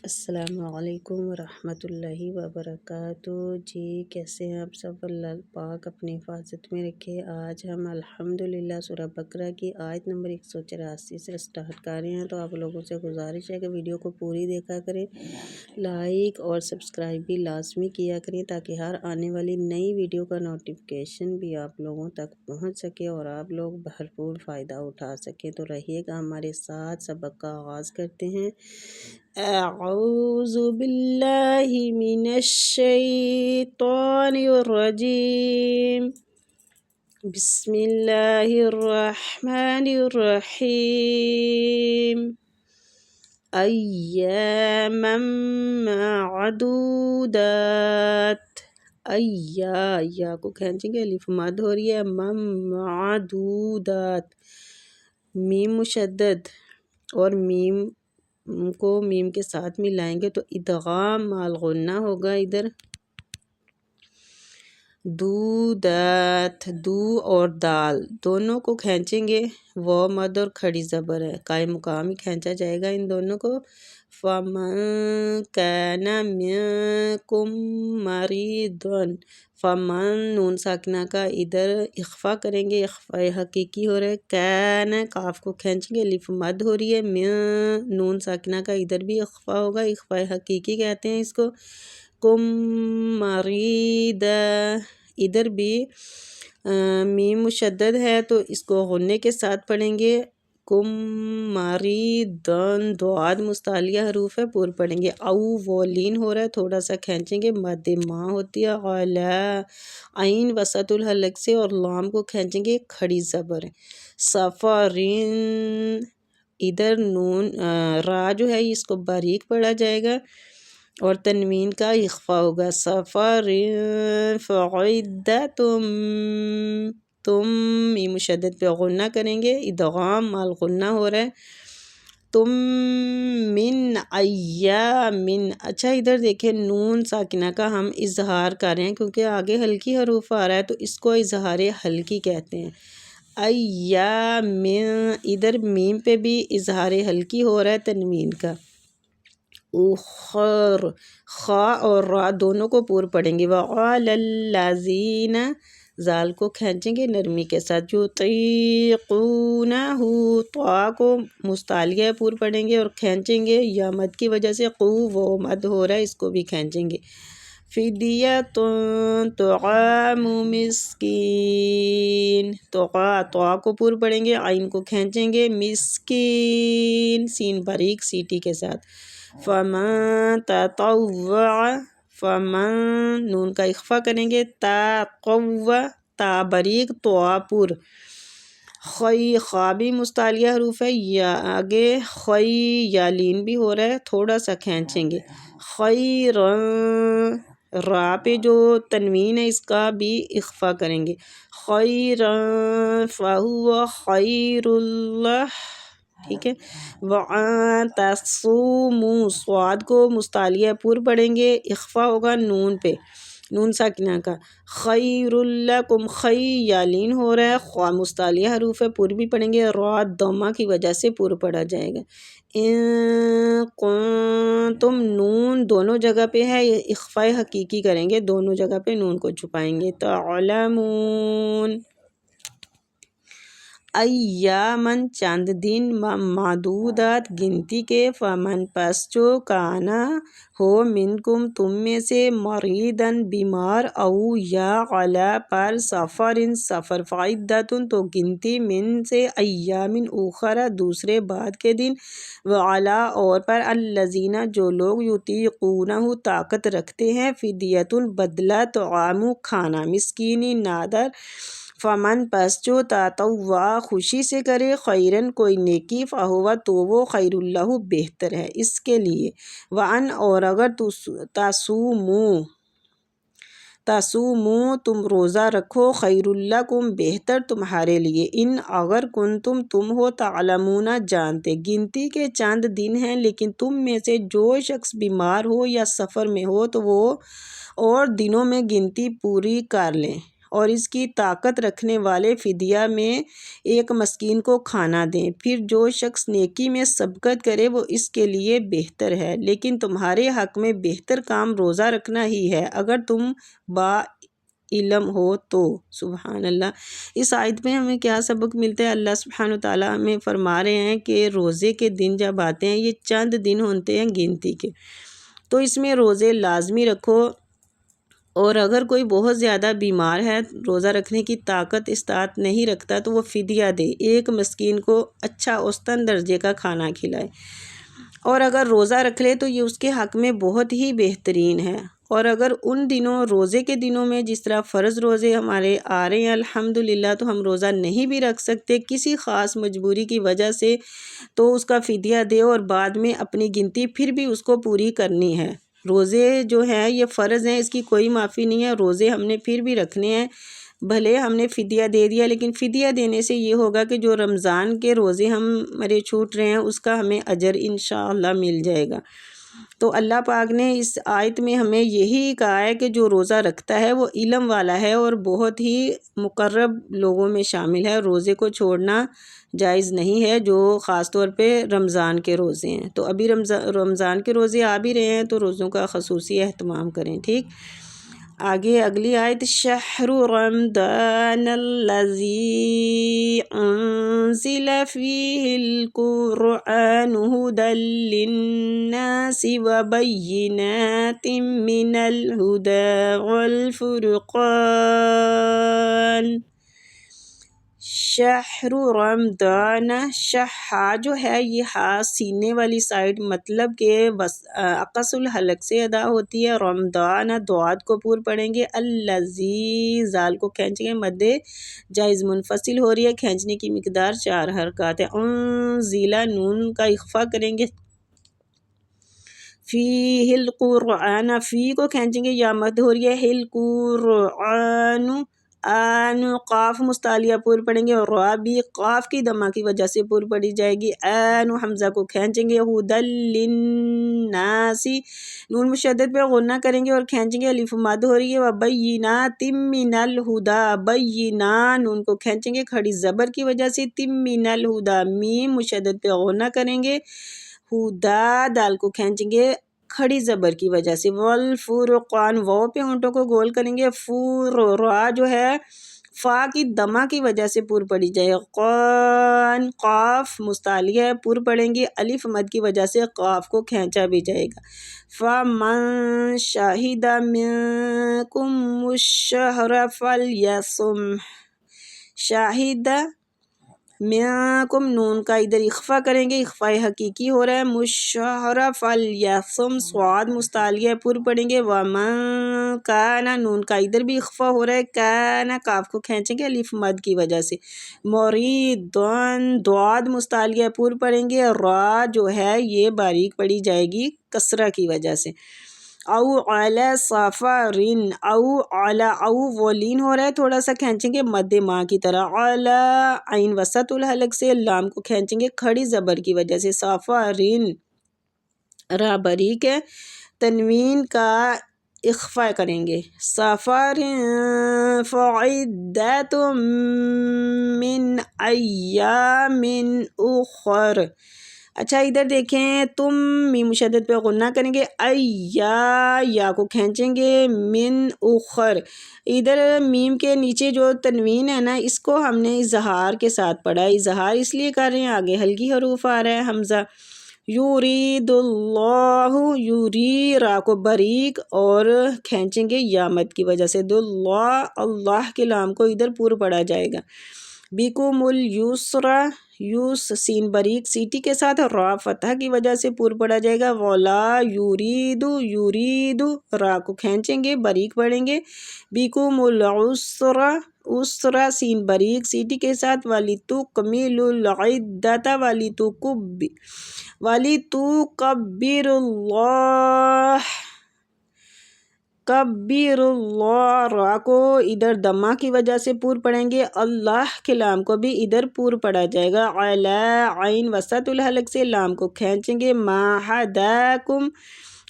السلام علیکم ورحمۃ اللہ وبرکاتہ۔ جی کیسے ہیں آپ سب؟ اللہ پاک اپنی حفاظت میں رکھے۔ آج ہم الحمدللہ سورہ بقرہ کی آیت نمبر 184 سے سٹارٹ کر رہے ہیں، تو آپ لوگوں سے گزارش ہے کہ ویڈیو کو پوری دیکھا کریں، لائک اور سبسکرائب بھی لازمی کیا کریں تاکہ ہر آنے والی نئی ویڈیو کا نوٹیفیکیشن بھی آپ لوگوں تک پہنچ سکے اور آپ لوگ بھرپور فائدہ اٹھا سکیں۔ تو رہیے گا ہمارے ساتھ، سبق کا آغاز کرتے ہیں۔ اعوذ باللہ من الشیطان الرجیم، بسم اللہ الرحمن الرحیم۔ ایاما معدودات، یا کو کھینچیں گے، الف مد ہو رہی ہے، معدودات، میم مشدد اور میم کو میم کے ساتھ ملائیں گے تو ادغام مال غنہ ہوگا۔ ادھر دودات، دو اور دال دونوں کو کھینچیں گے، وہ مد اور کھڑی زبر ہے، قائم مقام ہی کھینچا جائے گا ان دونوں کو۔ فَمَن كَانَ مِنكُم مَّرِيضًا، فمن نون ساکنہ کا ادھر اخفا کریں گے، اخفا حقیقی ہو رہا ہے۔ کان کاف کو کھینچیں گے، الف مد ہو رہی ہے، نون ساکنہ کا ادھر بھی اخفا ہوگا، اخفا حقیقی کہتے ہیں اس کو۔ کم مرید، ادھر بھی میم مشدد ہے تو اس کو غنے کے ساتھ پڑھیں گے۔ کم مریدن، دعاد مستعلیہ حروف ہے، پور پڑھیں گے۔ او وہ لین ہو رہا ہے، تھوڑا سا کھینچیں گے، مد ماں ہوتی ہے، علا عین وسط الحلق سے، اور لام کو کھینچیں گے، کھڑی زبر۔ سفرین، ادھر نون را جو ہے اس کو باریک پڑھا جائے گا اور تنوین کا اخفا ہوگا۔ سفر فعدتم، تم میم مشدد پہ غنہ کریں گے، ادغام مال غنہ ہو رہا ہے۔ تم من ایامن، اچھا ادھر دیکھیں نون ساکنہ کا ہم اظہار کر رہے ہیں کیونکہ آگے ہلکی حروف آ رہا ہے تو اس کو اظہار ہلکی کہتے ہیں۔ ایامن، ادھر میم پہ بھی اظہار ہلکی ہو رہا ہے تنوین کا۔ اخر، خا اور را دونوں کو پور پڑھیں گے۔ وعلی الذین، زال کو کھینچیں گے نرمی کے ساتھ۔ یطیقونہ، طا کو مستعلیہ پور پڑھیں گے اور کھینچیں گے، یا مد کی وجہ سے قو وہ مد ہو رہا ہے، اس کو بھی کھینچیں گے۔ فدیۃ طعام مسکین، طا کو پور پڑھیں گے، عین کو کھینچیں گے، مسکین سین باریک سیٹی کے ساتھ۔ فمن تطوع، فمن نون کا اخفا کریں گے، تا باریک طوا پور، خی خا بھی مستعلیہ حروف ہے، یا آگے خی یا لین بھی ہو رہا ہے، تھوڑا سا کھینچیں گے۔ خیرن، را پہ جو تنوین ہے اس کا بھی اخفا کریں گے۔ خیرن فہو خیر اللہ، ٹھیک ہے۔ وَأَن تَصُومُوا، صاد کو مستعلیہ پور پڑھیں گے، اخفا ہوگا نون پہ، نون ساکنہ کا۔ خیر لکم، خی یا لین ہو رہا ہے، خوا مستعلیہ حروف ہے، پور بھی پڑھیں گے، را ضمہ کی وجہ سے پور پڑھا جائے گا۔ ان کنتم، نون دونوں جگہ پہ ہے، یہ اخفا حقیقی کریں گے، دونوں جگہ پہ نون کو چھپائیں گے۔ تعلمون، ایامن چند دن، معدودات گنتی کے، فمن پس جو، کانا ہو، منکم تم میں سے، مریدن بیمار، او یا علا پر، سفرن سفر، فعدتن تو گنتی، من سے، ایامن اخرى دوسرے بعد کے دن، وعلا اور پر، الذین جو لوگ، یطیقونہ طاقت رکھتے ہیں، فدیۃ بدلہ، طعام کھانا، مسکین نادر، فمن پس جو، تطوع خوشی سے کرے، خیرن کوئی نیکی، فہو تو وہ، خیر اللہ بہتر ہے اس کے لیے۔ وَأَن اور اگر تصوموا تم روزہ رکھو، خیر لکم بہتر تمہارے لیے، ان اگر کنتم تم ہو، تعلمون جانتے، گنتی کے چند دن ہیں لیکن تم میں سے جو شخص بیمار ہو یا سفر میں ہو تو وہ اور دنوں میں گنتی پوری کر لیں، اور اس کی طاقت رکھنے والے فدیہ میں ایک مسکین کو کھانا دیں۔ پھر جو شخص نیکی میں سبقت کرے وہ اس کے لیے بہتر ہے، لیکن تمہارے حق میں بہتر کام روزہ رکھنا ہی ہے اگر تم علم ہو تو۔ سبحان اللہ۔ اس آیت میں ہمیں کیا سبق ملتا ہے؟ اللہ سبحانہ وتعالیٰ ہمیں فرما رہے ہیں کہ روزے کے دن جب آتے ہیں یہ چند دن ہوتے ہیں گنتی کے، تو اس میں روزے لازمی رکھو، اور اگر کوئی بہت زیادہ بیمار ہے، روزہ رکھنے کی طاقت استطاعت نہیں رکھتا، تو وہ فدیہ دے، ایک مسکین کو اچھا اوسطاً درجے کا کھانا کھلائے، اور اگر روزہ رکھ لے تو یہ اس کے حق میں بہت ہی بہترین ہے۔ اور اگر ان دنوں روزے کے دنوں میں جس طرح فرض روزے ہمارے آ رہے ہیں الحمدللہ، تو ہم روزہ نہیں بھی رکھ سکتے کسی خاص مجبوری کی وجہ سے، تو اس کا فدیہ دے اور بعد میں اپنی گنتی پھر بھی اس کو پوری کرنی ہے۔ روزے جو ہیں یہ فرض ہیں، اس کی کوئی معافی نہیں ہے، روزے ہم نے پھر بھی رکھنے ہیں، بھلے ہم نے فدیہ دے دیا، لیکن فدیہ دینے سے یہ ہوگا کہ جو رمضان کے روزے ہمارے چھوٹ رہے ہیں اس کا ہمیں اجر انشاءاللہ مل جائے گا۔ تو اللہ پاک نے اس آیت میں ہمیں یہی کہا ہے کہ جو روزہ رکھتا ہے وہ علم والا ہے اور بہت ہی مقرب لوگوں میں شامل ہے، روزے کو چھوڑنا جائز نہیں ہے، جو خاص طور پہ رمضان کے روزے ہیں۔ تو ابھی رمضان کے روزے آ بھی رہے ہیں، تو روزوں کا خصوصی اہتمام کریں، ٹھیک۔ آگے اگلی آیت، شہر رمضان الذی انزل فیہ القرآن ھدی للناس وبینات من الھدی والفرقان۔ شہر رمضان، شہا جو ہے یہ ہا سینے والی سائڈ مطلب کہ اقص الحلق سے ادا ہوتی ہے، رمضان دعات کو پور پڑھیں گے، الذی زال کو کھینچیں گے، مد جائز منفصل ہو رہی ہے، کھینچنے کی مقدار 4 حرکات ہے، انزیلا نون کا اخفا کریں گے، فیہ القرآن فی کو کھینچیں گے، یا مد ہو رہی ہے، القرآن آن قاف مستعلیہ پور پڑیں گے، اور را بھی قاف کی دمہ کی وجہ سے پور پڑی جائے گی، آن حمزہ کو کھینچیں گے، ھدی للناس نون مشدد پہ غنہ کریں گے اور کھینچیں گے، الف مد ہو رہی ہے، وبینات من الھدی بینا نون کو کھینچیں گے کھڑی زبر کی وجہ سے، من الھدی میم مشدد پہ غنہ کریں گے، ہدا دال کو کھینچیں گے کھڑی زبر کی وجہ سے، والفرقان واو پہ ہونٹوں کو گول کریں گے، فور را جو ہے فا کی دمہ کی وجہ سے پور پڑی جائے، قان قاف مستعلیہ ہے پور پڑیں گے، الف مد کی وجہ سے قاف کو کھینچا بھی جائے گا، فمن شہد منکم الشہر فلیصم، شاہد منکم نون کا ادھر اخفا کریں گے، اخفاء حقیقی ہو رہا ہے، مشہر فلیصم صاد مستعلیہ پور پڑیں گے، ومن کان نون کا ادھر بھی اخفا ہو رہا ہے، کان کاف کو کھینچیں گے الف مد کی وجہ سے، مریدن دعاد مستعلیہ پور پڑیں گے، را جو ہے یہ باریک پڑی جائے گی کسرہ کی وجہ سے، او علی سفرین او علی او وہ لین ہو رہا ہے تھوڑا سا کھینچیں گے مد ماں کی طرح، علی عین وسط الحلق سے، لام کو کھینچیں گے کھڑی زبر کی وجہ سے، سفرین را باریک ہے، تنوین کا اخفاء کریں گے، سفرین فعدۃ من ایام اخر۔ اچھا ادھر دیکھیں، تم میم مشدد پہ غنہ کریں گے، یا کو کھینچیں گے، من اخر، ادھر میم کے نیچے جو تنوین ہے نا اس کو ہم نے اظہار کے ساتھ پڑھا ہے، اظہار اس لیے کر رہے ہیں آگے ہلکی حروف آ رہا ہے حمزہ، یرید اللہ، یوری را کو باریک اور کھینچیں گے یا مد کی وجہ سے، داللہ اللہ کے لام کو ادھر پور پڑا جائے گا، بیکم اليسر، یوس سین باریک سیٹی کے ساتھ، را فتح کی وجہ سے پور پڑا جائے گا، ولا یرید، یرید را کو کھینچیں گے باریک پڑھیں گے، بیکم العسر، اسرا سین باریک سیٹی کے ساتھ، وَلِتُکْمِلُوا الْعِدَّةَ وَلِتُکَبِّرُوا اللَّهَ، کبیر اللہ را کو ادھر دمہ کی وجہ سے پور پڑیں گے، اللہ کے لام کو بھی ادھر پور پڑا جائے گا، علی عین وسط الحلق سے لام کو کھینچیں گے، ما ہداکم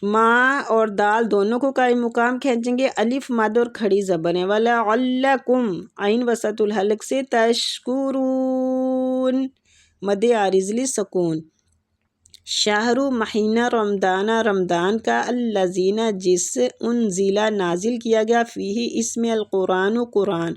ماں اور دال دونوں کو قائم مقام کھینچیں گے، الف مد اور کھڑی زبر ہے، وَلَعَلَّكُمْ عین وسط الحلق سے، تشکرون مد عارض لی سکون، شہر مہینہ رمضانہ رمضان کا، الذین جس انزلہ نازل کیا گیا، فیہ اس میں، القرآن قرآن،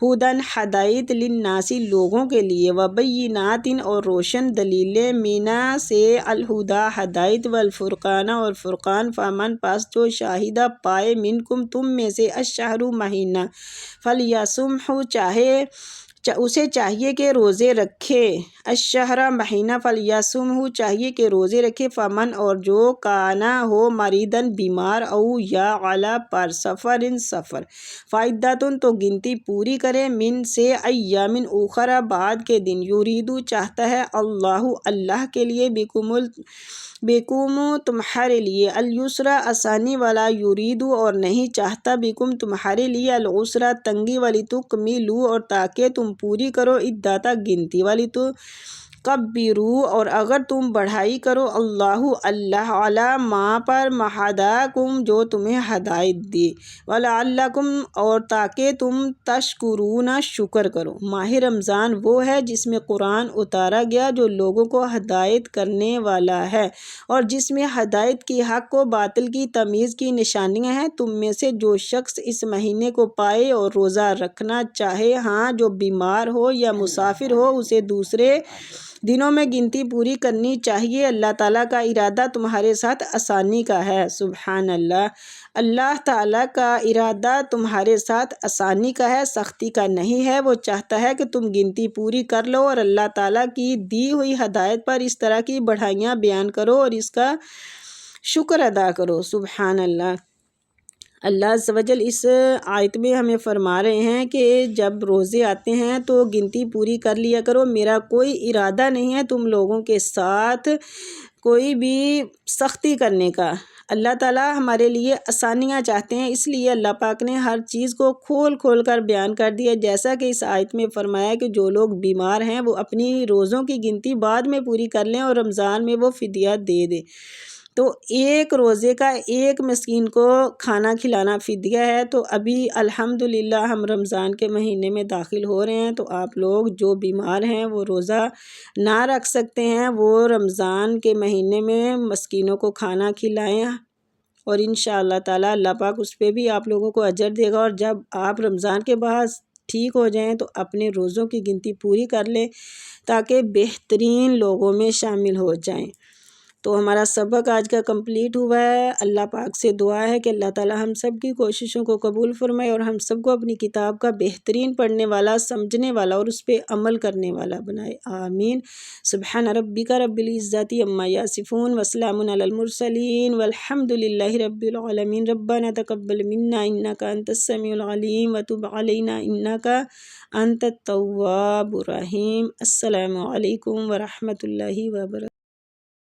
ہدن ہدایت، للناس لوگوں کے لیے، وبینات اور روشن دلیلیں، مینا سے الہدا ہدایت، والفرقان اور فرقان، فمن پس جو شاہدہ پائے، منکم تم میں سے، الشہر مہینہ، فلیصمہ اسے چاہیے کہ روزے رکھے، الشہر مہینہ، فلیصمہ چاہیے کہ روزے رکھے، فمن اور جو کانا ہو مریدن بیمار، او یا علی پر سفر فعدۃ تو گنتی پوری کرے، من سے ایام اخر بعد کے دن، یریدو چاہتا ہے، اللہ کے لیے، بکم تمہارے لیے، الیسر آسانی، والا یریدو اور نہیں چاہتا، بکم تمہارے لیے، العسر تنگی، ولتکملوا اور تاکہ تم پوری کرو، عدت گنتی، ولتکبروا اور اگر تم بڑھائی کرو، اللہ علی ما پر، ہداکم جو تمہیں ہدایت دی، ولعلکم اور تاکہ تم تشکرون شکر کرو۔ ماہ رمضان وہ ہے جس میں قرآن اتارا گیا، جو لوگوں کو ہدایت کرنے والا ہے اور جس میں ہدایت کی، حق و باطل کی تمیز کی نشانیاں ہیں، تم میں سے جو شخص اس مہینے کو پائے اور روزہ رکھنا چاہے، ہاں جو بیمار ہو یا مسافر ہو، اسے دوسرے دنوں میں گنتی پوری کرنی چاہیے، اللہ تعالیٰ کا ارادہ تمہارے ساتھ آسانی کا ہے، سبحان اللہ، اللہ تعالیٰ کا ارادہ تمہارے ساتھ آسانی کا ہے، سختی کا نہیں ہے، وہ چاہتا ہے کہ تم گنتی پوری کر لو اور اللہ تعالیٰ کی دی ہوئی ہدایت پر اس طرح کی بڑھائیاں بیان کرو اور اس کا شکر ادا کرو، سبحان اللہ۔ اللہ عز و جل اس آیت میں ہمیں فرما رہے ہیں کہ جب روزے آتے ہیں تو گنتی پوری کر لیا کرو، میرا کوئی ارادہ نہیں ہے تم لوگوں کے ساتھ کوئی بھی سختی کرنے کا، اللہ تعالیٰ ہمارے لیے آسانیاں چاہتے ہیں، اس لیے اللہ پاک نے ہر چیز کو کھول کھول کر بیان کر دیا، جیسا کہ اس آیت میں فرمایا کہ جو لوگ بیمار ہیں وہ اپنی روزوں کی گنتی بعد میں پوری کر لیں اور رمضان میں وہ فدیہ دے دیں، تو ایک روزے کا ایک مسکین کو کھانا کھلانا فدیہ ہے، تو ابھی الحمدللہ ہم رمضان کے مہینے میں داخل ہو رہے ہیں، تو آپ لوگ جو بیمار ہیں وہ روزہ نہ رکھ سکتے ہیں، وہ رمضان کے مہینے میں مسکینوں کو کھانا کھلائیں اور انشاءاللہ تعالیٰ اللہ پاک اس پہ بھی آپ لوگوں کو اجر دے گا، اور جب آپ رمضان کے بعد ٹھیک ہو جائیں تو اپنے روزوں کی گنتی پوری کر لیں تاکہ بہترین لوگوں میں شامل ہو جائیں۔ تو ہمارا سبق آج کا کمپلیٹ ہوا ہے، اللہ پاک سے دعا ہے کہ اللہ تعالیٰ ہم سب کی کوششوں کو قبول فرمائے اور ہم سب کو اپنی کتاب کا بہترین پڑھنے والا، سمجھنے والا اور اس پہ عمل کرنے والا بنائے، آمین۔ سبحان ربک رب العزت عما یصفون وسلام علی المرسلین والحمد للہ رب العالمین، ربنا تقبل منا انک انت السمیع العلیم وتب علینا انک انت التواب الرحیم۔ السلام علیکم ورحمۃ اللہ وبرکاتہ۔